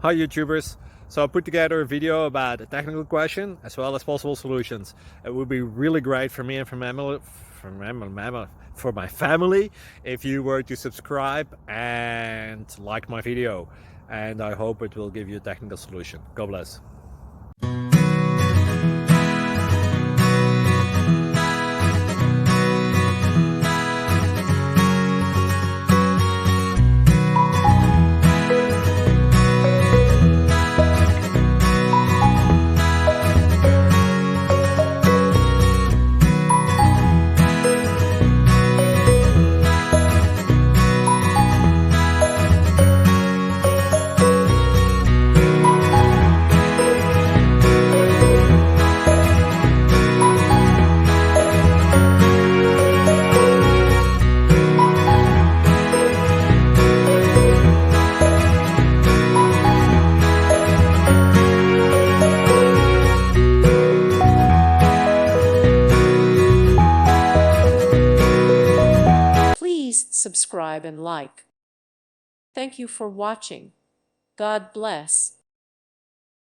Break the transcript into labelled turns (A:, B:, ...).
A: Hi YouTubers! So I put together a video about a technical question as well as possible solutions. It would be really great for me and for my family if you were to subscribe and like my video, and I hope it will give you a technical solution. God bless.
B: Please subscribe and like. Thank you for watching. God bless.